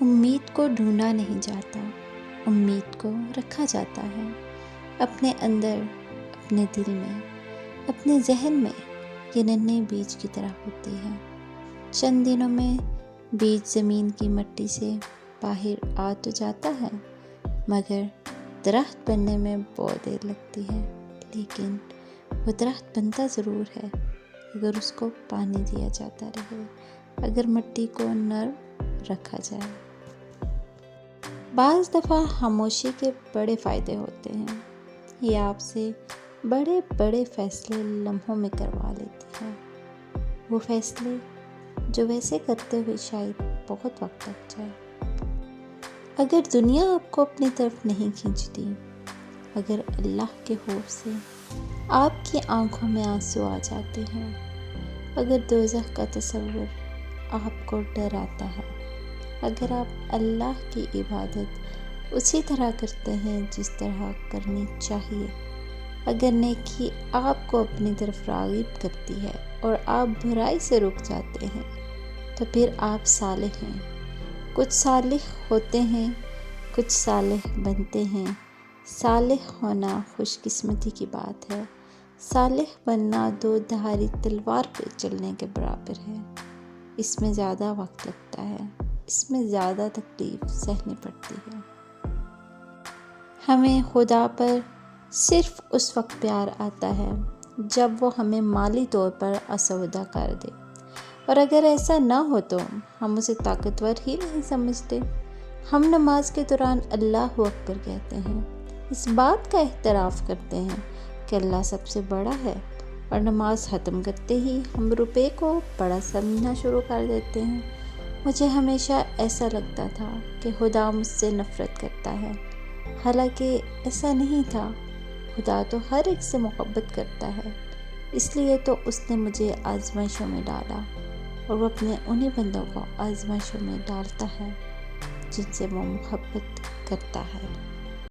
امید کو ڈھونڈا نہیں جاتا، امید کو رکھا جاتا ہے اپنے اندر، اپنے دل میں، اپنے ذہن میں۔ یہ ننھے بیج کی طرح ہوتی ہے، چند دنوں میں بیج زمین کی مٹی سے باہر آ تو جاتا ہے، مگر درخت بننے میں بہت دیر لگتی ہے۔ لیکن وہ درخت بنتا ضرور ہے اگر اس کو پانی دیا جاتا رہے، اگر مٹی کو نرم رکھا جائے۔ بعض دفعہ خاموشی کے بڑے فائدے ہوتے ہیں، یہ آپ سے بڑے بڑے فیصلے لمحوں میں کروا لیتی ہے، وہ فیصلے جو ویسے کرتے ہوئے شاید بہت وقت لگ جائے۔ اگر دنیا آپ کو اپنی طرف نہیں کھینچتی، اگر اللہ کے خوف سے آپ کی آنکھوں میں آنسو آ جاتے ہیں، اگر دوزخ کا تصور آپ کو ڈراتا ہے، اگر آپ اللہ کی عبادت اسی طرح کرتے ہیں جس طرح کرنی چاہیے، اگر نیکی آپ کو اپنی طرف راغب کرتی ہے اور آپ برائی سے رک جاتے ہیں، تو پھر آپ صالح ہیں۔ کچھ صالح ہوتے ہیں، کچھ صالح بنتے ہیں۔ صالح ہونا خوش قسمتی کی بات ہے، صالح بننا دو دھاری تلوار پہ چلنے کے برابر ہے۔ اس میں زیادہ وقت لگتا ہے، اس میں زیادہ تکلیف سہنی پڑتی ہے۔ ہمیں خدا پر صرف اس وقت پیار آتا ہے جب وہ ہمیں مالی طور پر آسودہ کر دے، اور اگر ایسا نہ ہو تو ہم اسے طاقتور ہی نہیں سمجھتے۔ ہم نماز کے دوران اللہ اکبر کہتے ہیں، اس بات کا اعتراف کرتے ہیں کہ اللہ سب سے بڑا ہے، اور نماز ختم کرتے ہی ہم روپے کو بڑا سمجھنا شروع کر دیتے ہیں۔ مجھے ہمیشہ ایسا لگتا تھا کہ خدا مجھ سے نفرت کرتا ہے، حالانکہ ایسا نہیں تھا۔ خدا تو ہر ایک سے محبت کرتا ہے، اس لیے تو اس نے مجھے آزمائشوں میں ڈالا، اور وہ اپنے انہی بندوں کو آزمائشوں میں ڈالتا ہے جن سے وہ محبت کرتا ہے۔